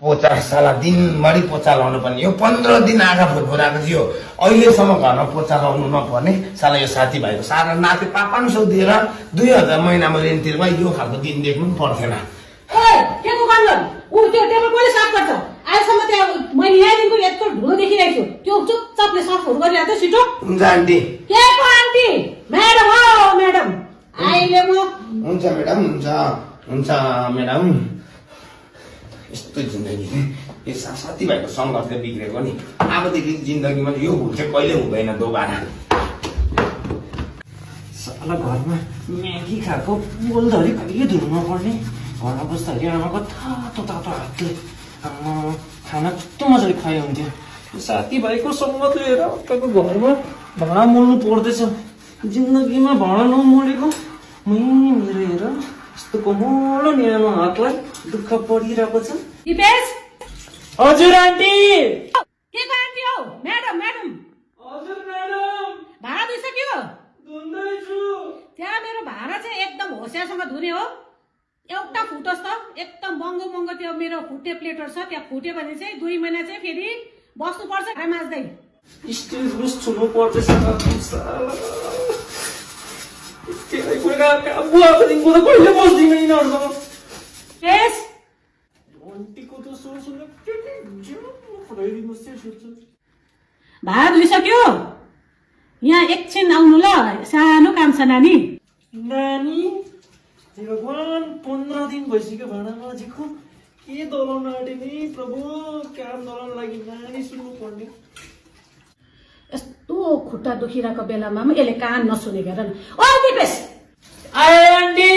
पोचा साला दिनभरि पोचा लाउनु पर्ने यो 15 दिन आँखा फुरफुराएको थियो अहिलेसम्म घरमा पोचा लाउनु नपर्ने साला यो साथीभाइको सारा नाते 500 दिएर 2000 महिनामा ऋण तिर्मा यो खालको दिन देख्नु पनि पर्थेन। के को गर्नु उ त्यो टेबल कसले साफ गर्छ आजसम्म त्यहाँ मैले यहाँदेखिको यत्रो ढुलो देखिरहेको छु त्यो चुपचापले सफाहरू गरिरहेको छ छिटो। हुन्छ आन्टी। के को आन्टी म्याडम हो म्याडम आइले म हुन्छ म्याडम हुन्छ हुन्छ म्याडम। यस्तो जिन्दगी यो साथीभाइको सङ्घर्षले बिग्रेको नि अबदेखि जिन्दगीमा यो भुल चाहिँ कहिले हुँदैन दोबारा। साला घरमा म्यागी खाएको बोलधरि कहिले धुनु नपर्ने घरमा बस्दाखेरि आमाको तातो तातो हातले खाना कस्तो मजाले खुवाइ हुन्थ्यो। साथीभाइको सङ्गत लिएर अर्काको घरमा भाँडा मोल्नु पर्दैछ जिन्दगीमा भाँडा नमोलेको मेरो हेर यस्तो कोमलो न्यानो हातलाई दुःख परिरहेको छ। दिपेश हजुर आन्टी। के को आन्टी हो म्याडम म्याडम। हजुर म्याडम। भाँडा धुइसक्यो? धुँदैछु। त्यहाँ मेरो भाँडा चाहिँ एकदम होसियारसँग धुने हो एउटा फुटोस् त एकदम महँगो महँगो त्यो मेरो फुटे प्लेटहरू छ त्यहाँ फुट्यो भने चाहिँ 2 महिना चाहिँ फेरि बस्नुपर्छ भाँडा माझ्दै। स्टिल ब्रुस छुनु पर्दैछ बुवाको दिनको त कहिले बस्दिनँ यिनीहरूसँग। यस आन्टीको त सोच्नु फुटाइदिनुहोस्। भाँडा धुइसक्यो? यहाँ एकछिन आउनु ल सानो काम छ नानी। नानी भगवान 15 दिन भइसक्यो भाँडा माझेको के दलाउन आँटे नि प्रभु काम दलाउन लागि नानी सुन्नु पर्ने। यस्तो खुट्टा दुखिरहेको बेलामा पनि यसले कान नसुने हेर न। ओ दिपेश आए आन्टी।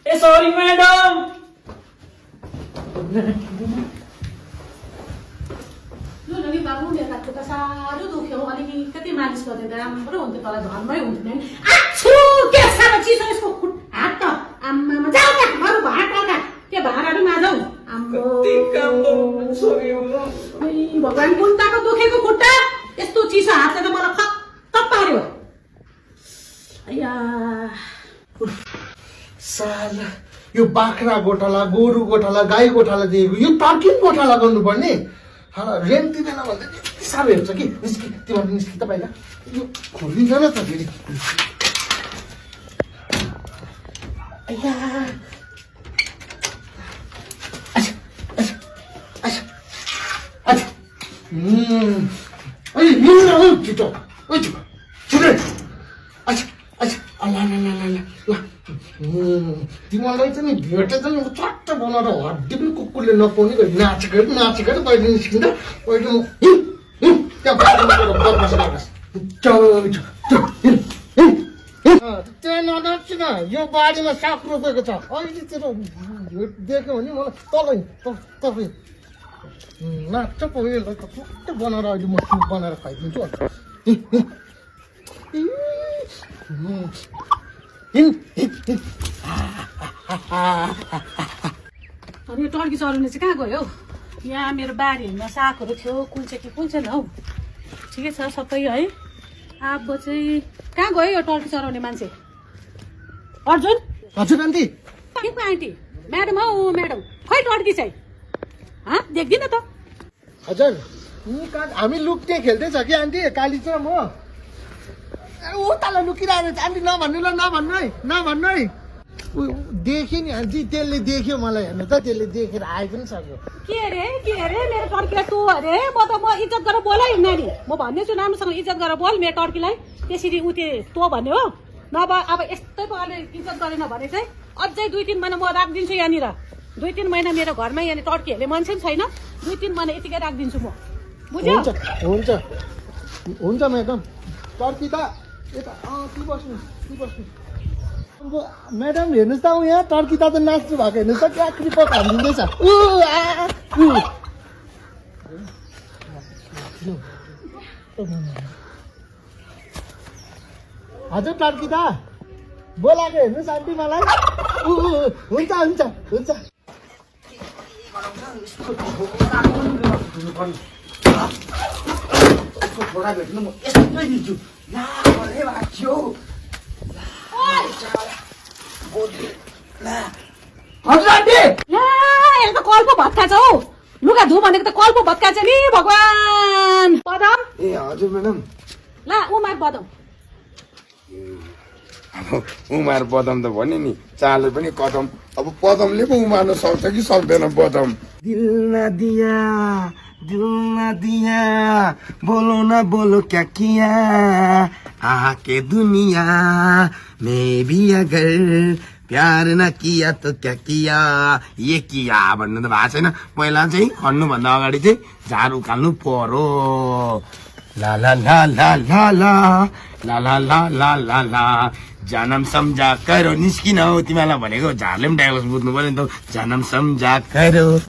ए सरी म्याडम। लु नि बाबु मेरो खुट्टा साह्रो दुख्यो अलिकति मालिस गरिदिँदा राम्रो हुन्थ्यो तँलाई घरमै हुन्थ्यो नि। आछु के साह्रो चिसो यसको हात त आम्मामा जाऊ त अरू भात आउँदा त्यो भाँडाहरू माझौ। आम्बो भगवान् कुन्ताको दुखेको खुट्टा यस्तो चिसो हातले त मलाई खत्त पार्यो। अय्या साला यो बाख्रा गोठाला गोरु गोठाला गाई गोठाला दिएको यो टर्किन गोठाला गर्नुपर्ने रेन्ट दिँदैन भन्दा यति साह्रो हेर्छ कि निस्कि तिमीहरू निस्कि त पहिला यो खोलिँदैन त फेरि। अय्या छिटो छिटो तिमीलाई चाहिँ नि भेटे चाहिँ चट्ट बनाएर हड्डी पनि कुकुरले नपाउने गरी नाचेको कहिले निस्किँदा कहिले त्यहाँ ननाचिन यो बारीमा साग रोपेको छ अहिलेतिर देख्यो भने मलाई तलै नाच्छ पहिला चट्ट बनाएर अहिले म सुप बनाएर खुवाइदिन्छु अन्त अनि यो टर्की चराउनु चाहिँ कहाँ गयो हौ? यहाँ मेरो बारीहरूमा सागहरू थियो कुन चाहिँ कि कुन चाहिँ हौ ठिकै छ सबै है। अब चाहिँ कहाँ गयो यो टर्की चराउने मान्छे? अर्जुन। हजुर आन्टी। के को आन्टी म्याडम हौ म्याडम खै टर्की चाहिँ देख्दिनँ त। हजुर हामी लुक्ने खेल्दैछ कि आन्टी काली चाहिँ म ऊ तल लुकिरहेको छ आन्टी नभन्नु ल नभन्नु है देखेँ नि आन्टी त्यसले देख्यो मलाई हेर्नु त त्यसले देखेर आइ पनि सक्यो। के अरे मेरो टर्कीलाई तँ अरे म इज्जत गरेर बोल है नानी म भन्दैछु राम्रोसँग इज्जत गरेर बोल मेरो टर्कीलाई त्यसरी उ तँ भन्यो हो नभए अब यस्तै प्रकारले इज्जत गरेन भने चाहिँ अझै 2-3 महिना म राखिदिन्छु यहाँनिर 2-3 महिना मेरो घरमा यहाँ टर्की हेर्ने मान्छे पनि छैन 2-3 महिना यतिकै राखिदिन्छु म बुझ्यौ? हुन्छ हुन्छ म्याडम टर्की त यता कि बस्नु म्याडम हेर्नुहोस् त यहाँ टर्की त नाच्नु भएको हेर्नुहोस् त क्या क्रिपक हालिदिँदैछ। हजुर टर्की त बोलाएको हेर्नुहोस् आन्टी मलाई हुन्छ हुन्छ हुन्छ। छोरा भेट्नु म यस्तै दिन्छु हजुर आन्टी। ला यसको कल पो भत्का छ हौ लुगा धु भनेको त कल पो भत्कान्छ नि भगवान। पदम ए हजुर म्याडम। ला उमार पदम। अब उमार बदम त भन्यो नि चाले पनि कदम। अब पदमले पो उमार्न सक्छ कि सक्दैन पदम। दिल न दिया बोलो ना बोलो क्या किया आके दुनिया में भी अगर प्यार न किया तो क्या किया। ये किया भन्नु त भएको छैन। पहिला चाहिँ खन्नुभन्दा अगाडि चाहिँ झार उकाल्नु पर्यो। ला ला ला ला ला ला ला ला ला ला ला ला जानम सम्झा करो निस्किन हो तिमीलाई भनेको झारले पनि डाइभर्स बुझ्नु पर्यो नि त। जानम सम्झा करो।